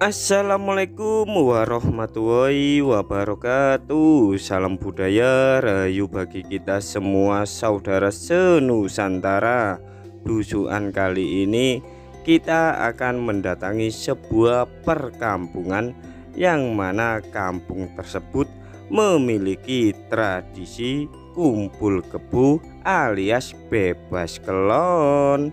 Assalamualaikum warahmatullahi wabarakatuh. Salam budaya rahayu bagi kita semua saudara senusantara. Belusuan kali ini kita akan mendatangi sebuah perkampungan yang mana kampung tersebut memiliki tradisi kumpul kebo alias bebas kelon.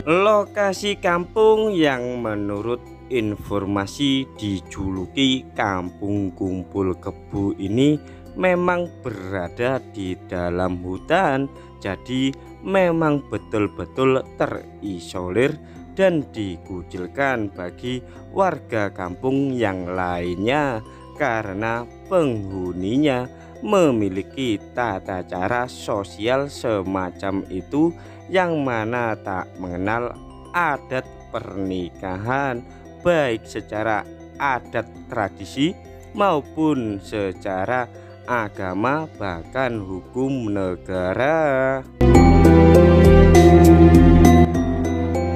Lokasi kampung yang menurut informasi dijuluki Kampung Kumpul Kebo ini memang berada di dalam hutan, jadi memang betul-betul terisolir dan dikucilkan bagi warga kampung yang lainnya karena penghuninya memiliki tata cara sosial semacam itu yang mana tak mengenal adat pernikahan baik secara adat tradisi maupun secara agama bahkan hukum negara.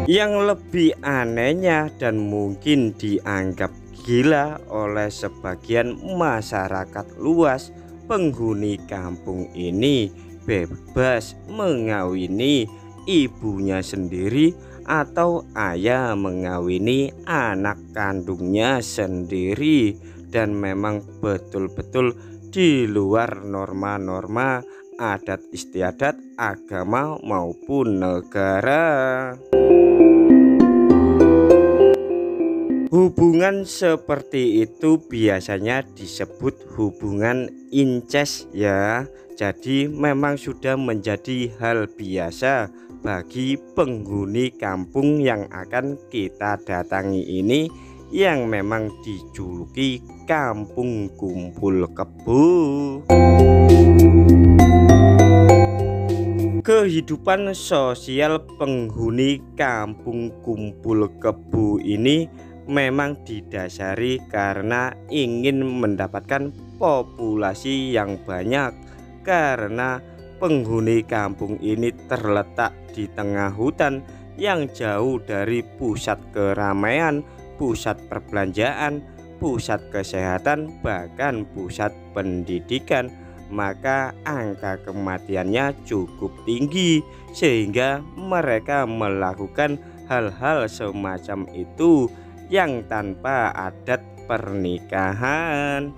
Yang lebih anehnya dan mungkin dianggap gila oleh sebagian masyarakat luas, penghuni kampung ini bebas mengawini ibunya sendiri atau ayah mengawini anak kandungnya sendiri, dan memang betul-betul di luar norma-norma adat istiadat agama maupun negara. Hubungan seperti itu biasanya disebut hubungan incest ya. Jadi memang sudah menjadi hal biasa bagi penghuni kampung yang akan kita datangi ini, yang memang dijuluki Kampung Kumpul Kebo. Kehidupan sosial penghuni Kampung Kumpul Kebo ini memang didasari karena ingin mendapatkan populasi yang banyak, karena penghuni kampung ini terletak di tengah hutan yang jauh dari pusat keramaian, pusat perbelanjaan, pusat kesehatan, bahkan pusat pendidikan. Maka angka kematiannya cukup tinggi sehingga mereka melakukan hal-hal semacam itu yang tanpa adat pernikahan.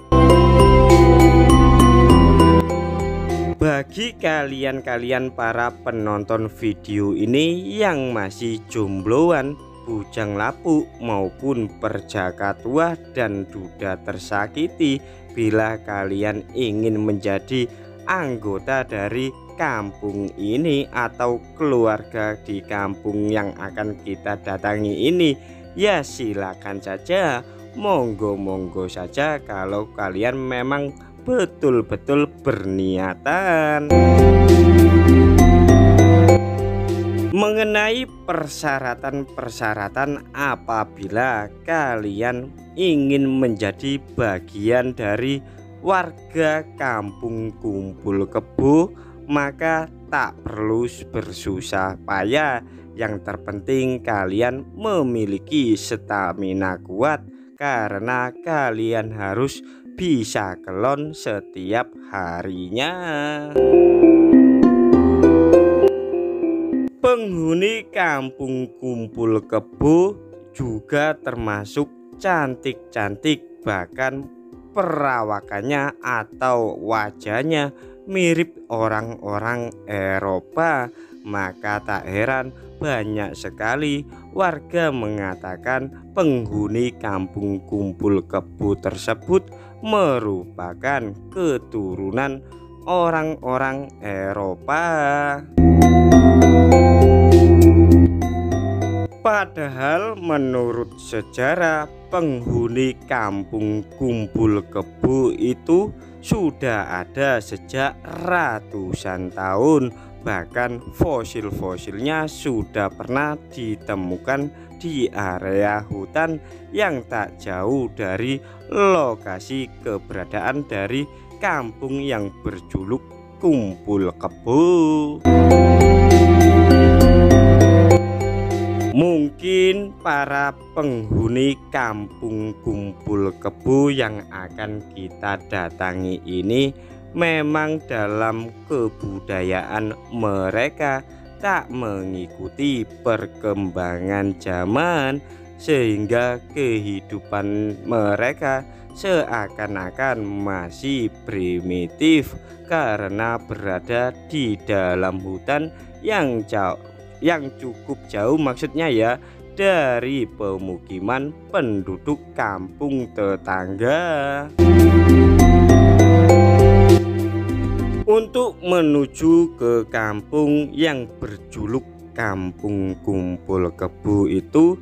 Bagi kalian para penonton video ini yang masih jombloan, bujang lapuk maupun perjaka tua dan duda tersakiti, bila kalian ingin menjadi anggota dari kampung ini atau keluarga di kampung yang akan kita datangi ini, ya silakan saja, monggo saja kalau kalian memang betul-betul berniatan. Mengenai persyaratan apabila kalian ingin menjadi bagian dari warga Kampung Kumpul Kebo, maka tak perlu bersusah payah. Yang terpenting kalian memiliki stamina kuat, karena kalian harus bisa kelon setiap harinya. Penghuni Kampung Kumpul Kebo juga termasuk cantik-cantik, bahkan perawakannya atau wajahnya mirip orang-orang Eropa. Maka tak heran banyak sekali warga mengatakan penghuni Kampung Kumpul Kebo tersebut merupakan keturunan orang-orang Eropa. Padahal menurut sejarah, penghuni Kampung Kumpul Kebo itu sudah ada sejak ratusan tahun. Bahkan fosil-fosilnya sudah pernah ditemukan di area hutan yang tak jauh dari lokasi keberadaan dari kampung yang berjuluk Kumpul Kebo. Mungkin para penghuni kampung kumpul kebo yang akan kita datangi ini memang dalam kebudayaan mereka tak mengikuti perkembangan zaman, sehingga kehidupan mereka seakan-akan masih primitif karena berada di dalam hutan yang cukup jauh, maksudnya ya, dari pemukiman penduduk kampung tetangga. Untuk menuju ke kampung yang berjuluk Kampung Kumpul Kebo itu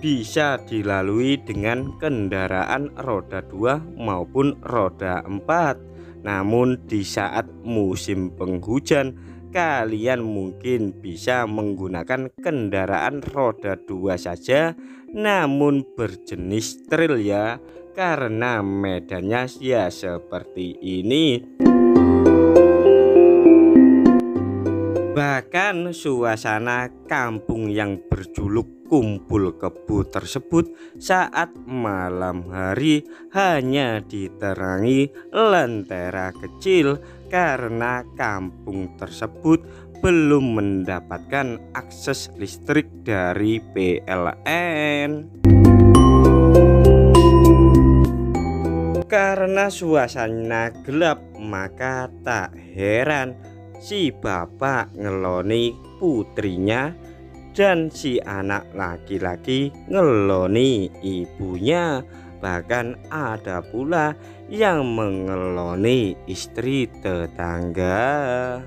bisa dilalui dengan kendaraan roda 2 maupun roda 4. Namun di saat musim penghujan, kalian mungkin bisa menggunakan kendaraan roda 2 saja, namun berjenis trail ya, karena medannya ya seperti ini. Bahkan suasana kampung yang berjuluk Kumpul Kebo tersebut saat malam hari hanya diterangi lentera kecil karena kampung tersebut belum mendapatkan akses listrik dari PLN. Karena suasana gelap, maka tak heran si bapak ngeloni putrinya dan si anak laki-laki ngeloni ibunya. Bahkan ada pula yang mengeloni istri tetangga.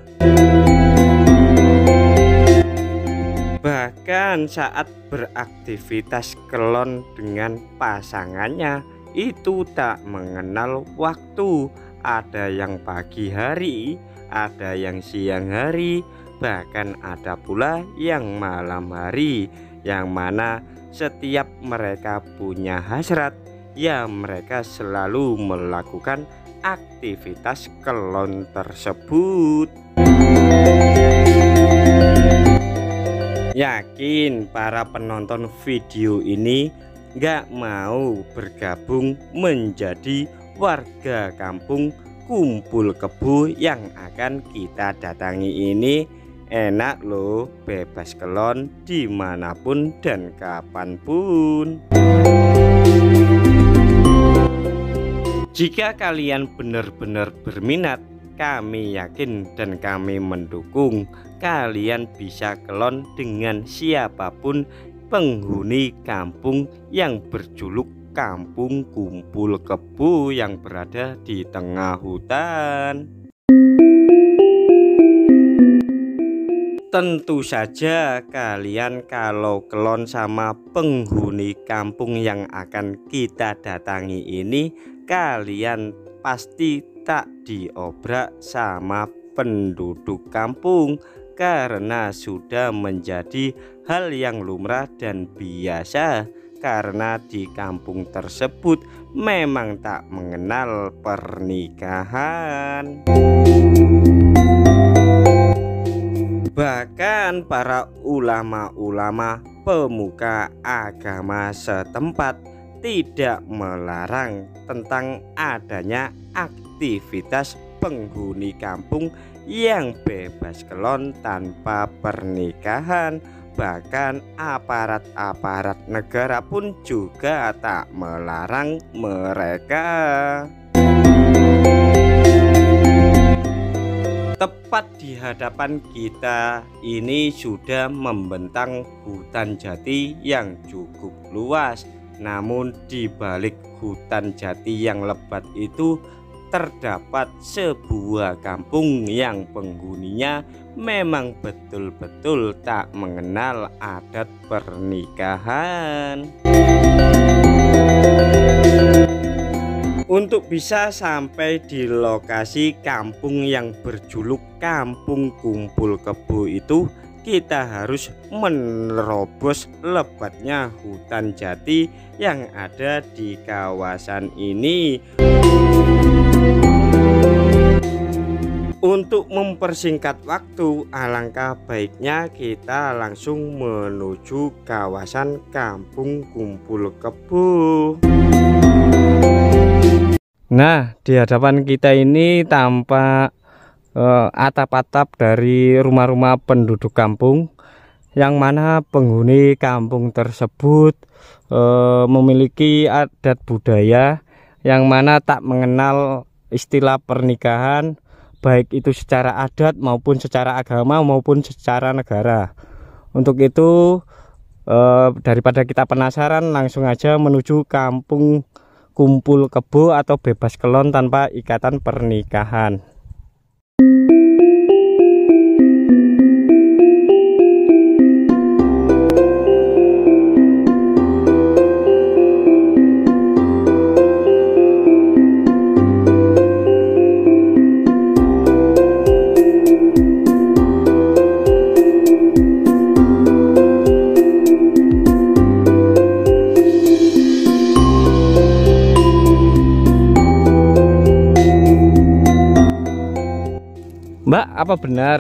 Bahkan saat beraktivitas kelon dengan pasangannya itu tak mengenal waktu. Ada yang pagi hari, ada yang siang hari, bahkan ada pula yang malam hari, yang mana setiap mereka punya hasrat, ya mereka selalu melakukan aktivitas kelon tersebut. Yakin para penonton video ini gak mau bergabung menjadi warga kampung Kumpul Kebo yang akan kita datangi ini. Enak loh, bebas kelon dimanapun dan kapanpun. Jika kalian benar-benar berminat, kami yakin dan kami mendukung kalian bisa kelon dengan siapapun penghuni kampung yang berjuluk Kampung Kumpul Kebo yang berada di tengah hutan. Tentu saja kalian kalau kelon sama penghuni kampung yang akan kita datangi ini, kalian pasti tak diobrak sama penduduk kampung, karena sudah menjadi hal yang lumrah dan biasa. Karena di kampung tersebut memang tak mengenal pernikahan. Bahkan para ulama-ulama pemuka agama setempat tidak melarang tentang adanya aktivitas penghuni kampung yang bebas kelon tanpa pernikahan. Bahkan aparat-aparat negara pun juga tak melarang mereka. Tepat di hadapan kita ini sudah membentang hutan jati yang cukup luas. Namun di balik hutan jati yang lebat itu terdapat sebuah kampung yang penghuninya memang betul-betul tak mengenal adat pernikahan. Untuk bisa sampai di lokasi kampung yang berjuluk Kampung Kumpul Kebo itu, kita harus menerobos lebatnya hutan jati yang ada di kawasan ini. Untuk mempersingkat waktu, alangkah baiknya kita langsung menuju kawasan Kampung Kumpul Kebo. Nah, di hadapan kita ini tampak atap-atap dari rumah-rumah penduduk kampung, yang mana penghuni kampung tersebut memiliki adat budaya yang mana tak mengenal istilah pernikahan, baik itu secara adat maupun secara agama maupun secara negara. Untuk itu daripada kita penasaran, langsung aja menuju Kampung Kumpul Kebo atau bebas kelon tanpa ikatan pernikahan. Mbak, apa benar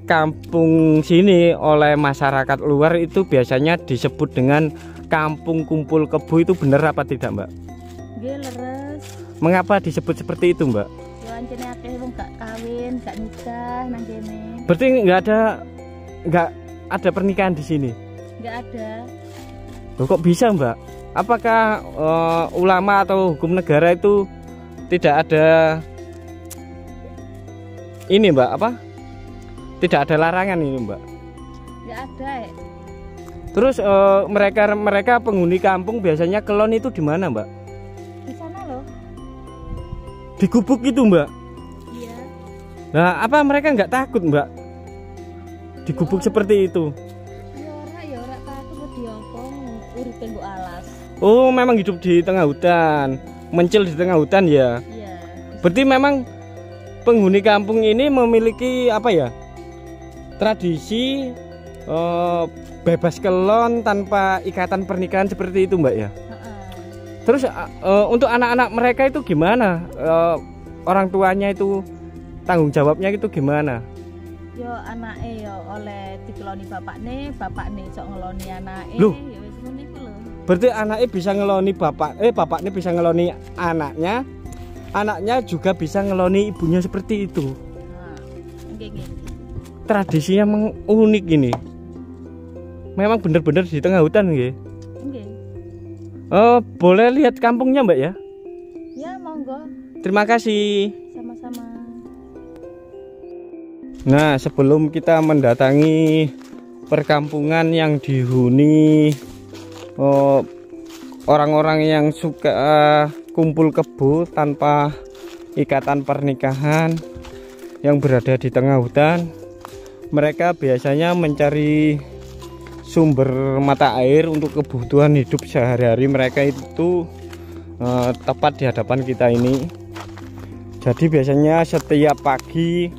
kampung sini oleh masyarakat luar itu biasanya disebut dengan Kampung Kumpul Kebo, itu benar apa tidak, Mbak? Nggih, leres. Mengapa disebut seperti itu, Mbak? Yo ancene akeh wong gak kawin, gak nikah nang kene. Berarti nggak ada pernikahan di sini? Nggak ada. Loh, kok bisa, Mbak? Apakah ulama atau hukum negara itu tidak ada ini, Mbak, apa? Tidak ada larangan ini, Mbak? Nggak ada. Terus mereka penghuni kampung biasanya kelon itu di mana, Mbak? Di sana loh. Di gubuk itu, Mbak? Iya. Nah, apa mereka nggak takut, Mbak? Di gubuk seperti itu? Ya ora takut wedi apa uripe mbok alas. Oh, memang hidup di tengah hutan, mencil di tengah hutan ya? Iya. Berarti memang penghuni kampung ini memiliki apa ya, tradisi bebas kelon tanpa ikatan pernikahan seperti itu, Mbak ya? Terus untuk anak-anak mereka itu gimana? Orang tuanya itu tanggung jawabnya itu gimana? Yo anake yo oleh dikeloni bapakne iso ngeloni anake. Loh? Ya wis ngono iku lho. Berarti anaknya bisa ngeloni bapaknya bisa ngeloni anaknya juga bisa ngeloni ibunya seperti itu. Nah, nggih. Tradisinya memang unik ini. Memang benar-benar di tengah hutan nggih. Nggih. Boleh lihat kampungnya, Mbak ya? Ya monggo. Terima kasih. Sama-sama. Nah, sebelum kita mendatangi perkampungan yang dihuni orang-orang yang suka kumpul kebo tanpa ikatan pernikahan yang berada di tengah hutan, mereka biasanya mencari sumber mata air untuk kebutuhan hidup sehari-hari mereka itu tepat di hadapan kita ini. Jadi biasanya setiap pagi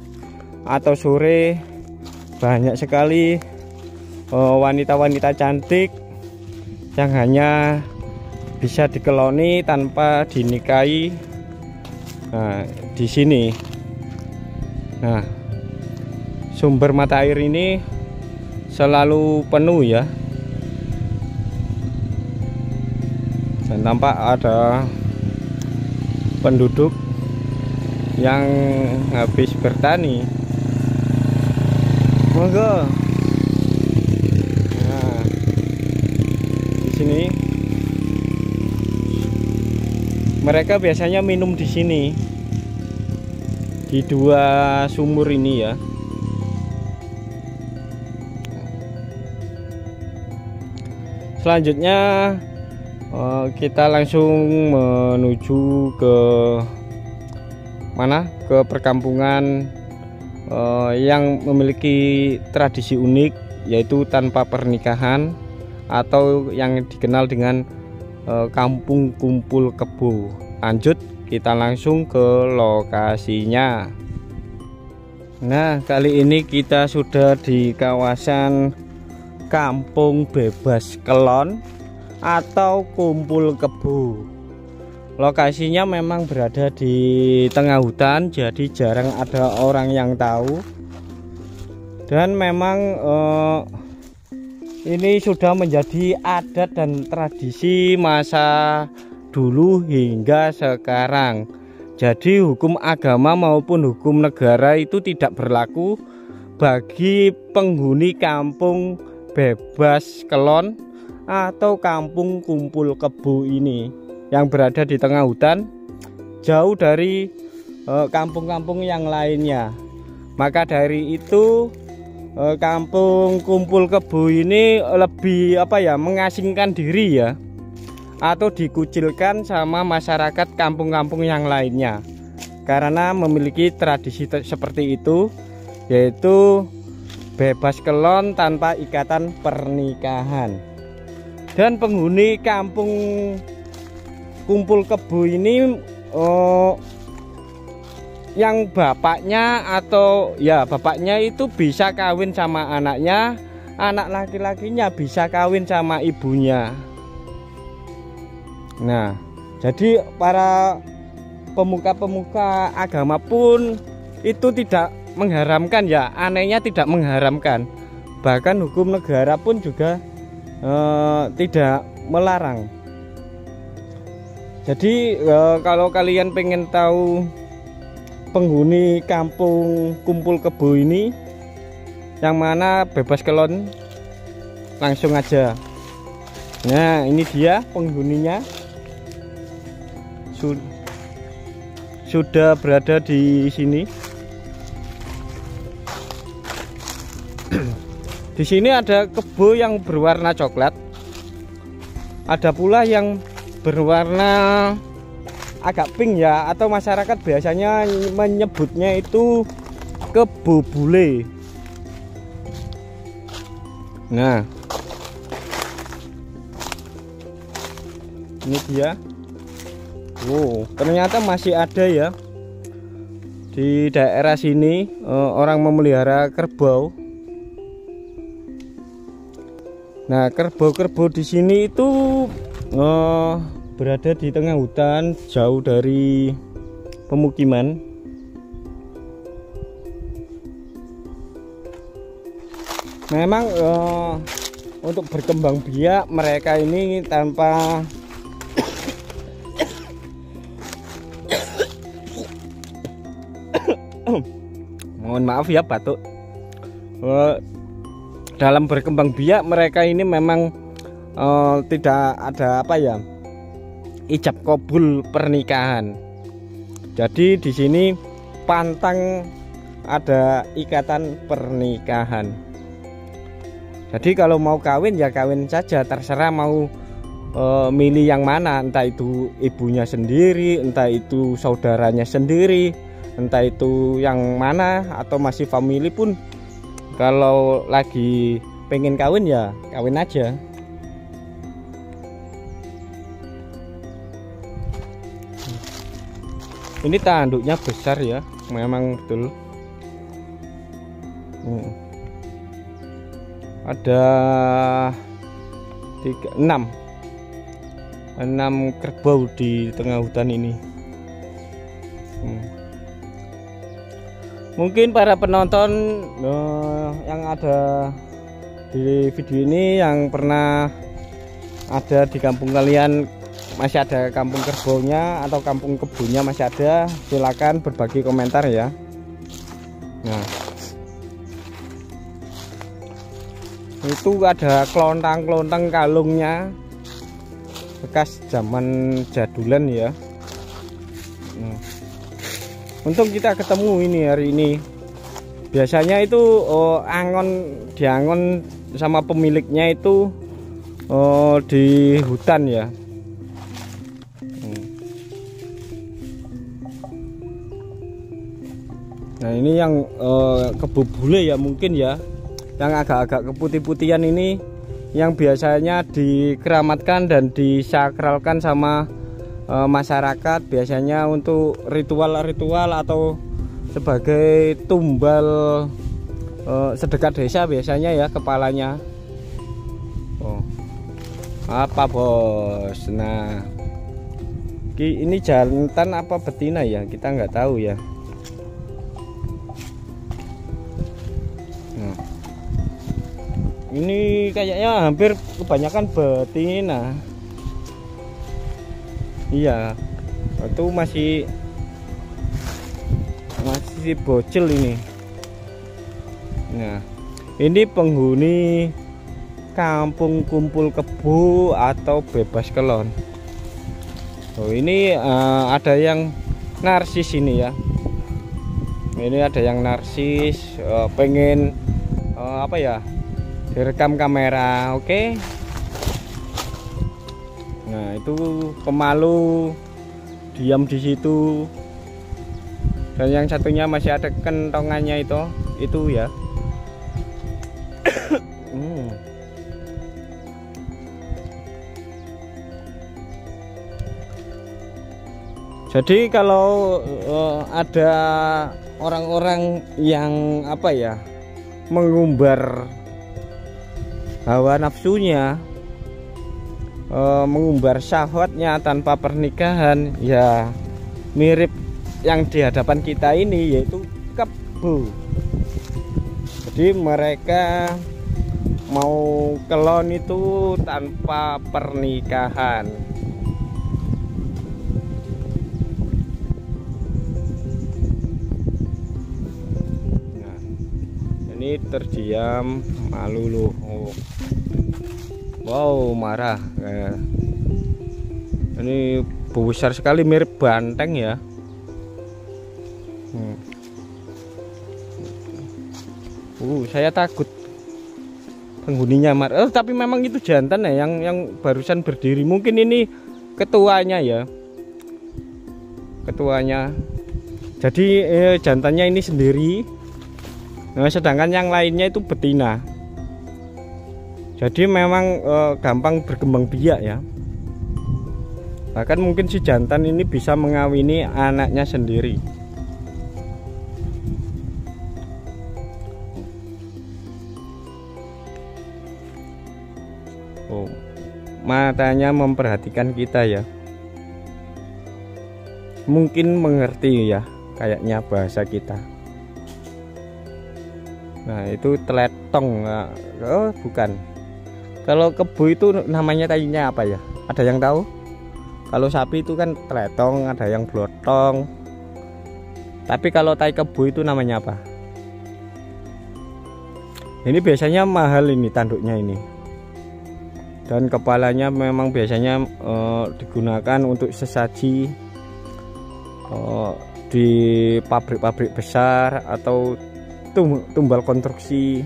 atau sore banyak sekali wanita-wanita cantik yang hanya bisa dikeloni tanpa dinikahi. Nah, di sini. Nah, sumber mata air ini selalu penuh ya. Dan tampak ada penduduk yang habis bertani. Monggo. Nah, di sini mereka biasanya minum di sini, di dua sumur ini ya. Selanjutnya kita langsung menuju ke mana? Ke perkampungan yang memiliki tradisi unik, yaitu tanpa pernikahan atau yang dikenal dengan Kampung Kumpul Kebo. Lanjut, kita langsung ke lokasinya. Nah, kali ini kita sudah di kawasan Kampung Bebas Kelon atau Kumpul Kebo. Lokasinya memang berada di tengah hutan, jadi jarang ada orang yang tahu. Dan memang ini sudah menjadi adat dan tradisi masa dulu hingga sekarang. Jadi hukum agama maupun hukum negara itu tidak berlaku bagi penghuni kampung bebas kelon atau kampung kumpul kebo ini yang berada di tengah hutan, jauh dari kampung-kampung yang lainnya. Maka dari itu kampung kumpul kebo ini lebih mengasingkan diri ya, atau dikucilkan sama masyarakat kampung-kampung yang lainnya karena memiliki tradisi seperti itu, yaitu bebas kelon tanpa ikatan pernikahan. Dan penghuni kampung kumpul kebo ini yang bapaknya bapaknya itu bisa kawin sama anaknya, anak laki-lakinya bisa kawin sama ibunya. Nah, jadi para pemuka-pemuka agama pun itu tidak mengharamkan ya, anehnya tidak mengharamkan. Bahkan hukum negara pun juga tidak melarang. Jadi kalau kalian pengen tahu penghuni kampung kumpul kebo ini yang mana bebas kelon, langsung aja. Nah, ini dia penghuninya. Sudah berada di sini. Di sini ada kebo yang berwarna coklat. Ada pula yang berwarna agak pink ya, atau masyarakat biasanya menyebutnya itu kebo bule. Nah, ini dia. Ternyata masih ada ya di daerah sini orang memelihara kerbau. Nah, kerbau-kerbau di sini itu berada di tengah hutan, jauh dari pemukiman. Memang untuk berkembang biak mereka ini tanpa mohon maaf ya batuk. Dalam berkembang biak mereka ini memang tidak ada ijab kabul pernikahan. Jadi di sini pantang ada ikatan pernikahan. Jadi kalau mau kawin ya kawin saja, terserah mau milih yang mana, entah itu ibunya sendiri, entah itu saudaranya sendiri, entah itu yang mana, atau masih family pun kalau lagi pengen kawin ya kawin aja. Ini tanduknya besar ya, memang betul. Ada 6 kerbau di tengah hutan ini. Mungkin para penonton yang ada di video ini yang pernah ada di kampung kalian, masih ada kampung kerbaunya atau kampung kebunnya masih ada, silakan berbagi komentar ya. Nah, itu ada kelontang-kelontang kalungnya bekas zaman jadulan ya. Untung kita ketemu ini hari ini. Biasanya itu diangon sama pemiliknya itu di hutan ya. Nah, ini yang kebo bule ya mungkin ya, yang agak-agak keputih-putihan ini yang biasanya dikeramatkan dan disakralkan sama masyarakat, biasanya untuk ritual-ritual atau sebagai tumbal sedekah desa biasanya ya kepalanya. Apa bos? Nah, Ini jantan apa betina ya, kita nggak tahu ya. Nah, ini kayaknya hampir kebanyakan betina. Iya, itu masih bocil ini. Nah, ini penghuni kampung kumpul kebo atau bebas kelon. Oh, ini ada yang narsis ini ya. Ini ada yang narsis, pengen apa ya, direkam kamera. Oke. Nah, itu pemalu diam di situ. Dan yang satunya masih ada kentongannya itu ya. Jadi kalau ada orang-orang yang apa ya, mengumbar hawa nafsunya, mengumbar syahwatnya tanpa pernikahan, ya mirip yang di hadapan kita ini, yaitu kebo. Jadi mereka mau kelon itu tanpa pernikahan. Ini terdiam, malu loh. Oh. Wow, marah. Ini besar sekali, mirip banteng ya. Saya takut penghuninya marah. Tapi memang itu jantan ya, yang barusan berdiri. Mungkin ini ketuanya ya. Ketuanya. Jadi jantannya ini sendiri. Nah, sedangkan yang lainnya itu betina. Jadi memang gampang berkembang biak ya. Bahkan mungkin si jantan ini bisa mengawini anaknya sendiri. Oh, matanya memperhatikan kita ya. Mungkin mengerti ya, kayaknya bahasa kita. Nah, itu teletong. Oh, bukan. Kalau kebo itu namanya tadinya apa ya? Ada yang tahu? Kalau sapi itu kan teletong, ada yang blotong. Tapi kalau tai kebo itu namanya apa? Ini biasanya mahal ini tanduknya ini. Dan kepalanya memang biasanya digunakan untuk sesaji di pabrik-pabrik besar atau tumbal konstruksi.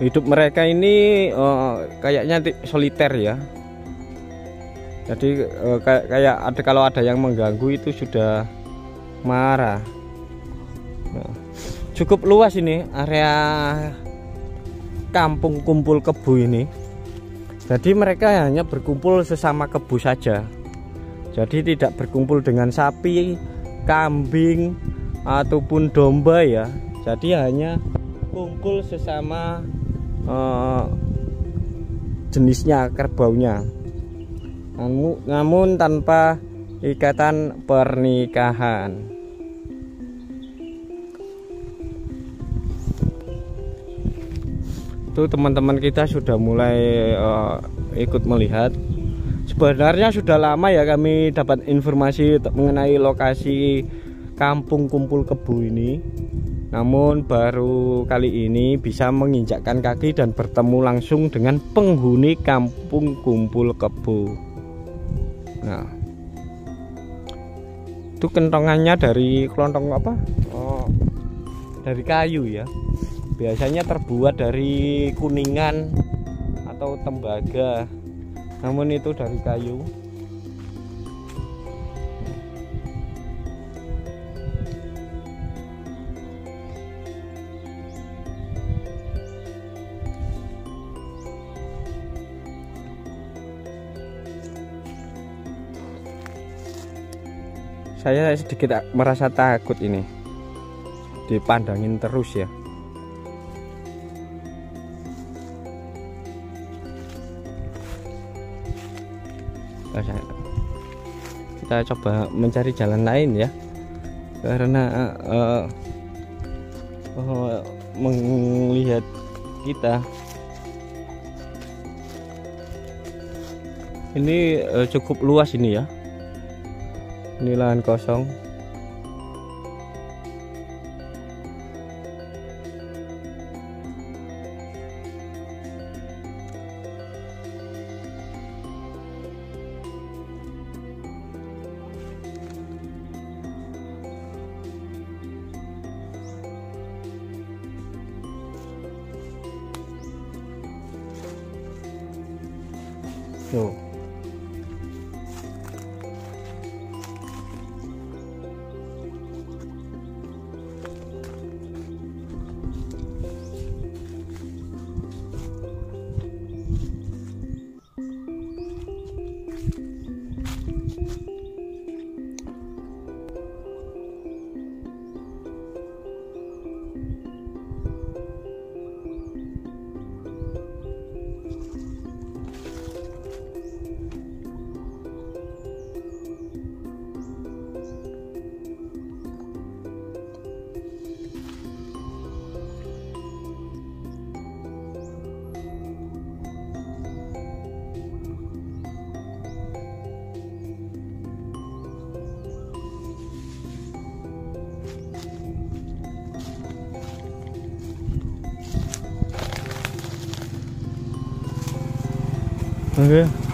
Hidup mereka ini kayaknya soliter ya. Jadi kayak ada, kalau ada yang mengganggu itu sudah marah. Nah, cukup luas ini area kampung kumpul kebo ini. Jadi mereka hanya berkumpul sesama kebo saja. Jadi tidak berkumpul dengan sapi, kambing ataupun domba ya. Jadi hanya kumpul sesama jenisnya, kerbaunya, namun tanpa ikatan pernikahan. Itu teman-teman kita sudah mulai ikut melihat. Sebenarnya sudah lama ya kami dapat informasi mengenai lokasi kampung kumpul kebo ini. Namun baru kali ini bisa menginjakkan kaki dan bertemu langsung dengan penghuni kampung kumpul kebo. Nah, itu kentongannya dari kelontong apa? Dari kayu ya. Biasanya terbuat dari kuningan atau tembaga. Namun itu dari kayu. Saya sedikit merasa takut ini, dipandangin terus ya. Kita coba mencari jalan lain ya, karena melihat kita ini cukup luas ini ya, ini lahan kosong. Tuh. Oke.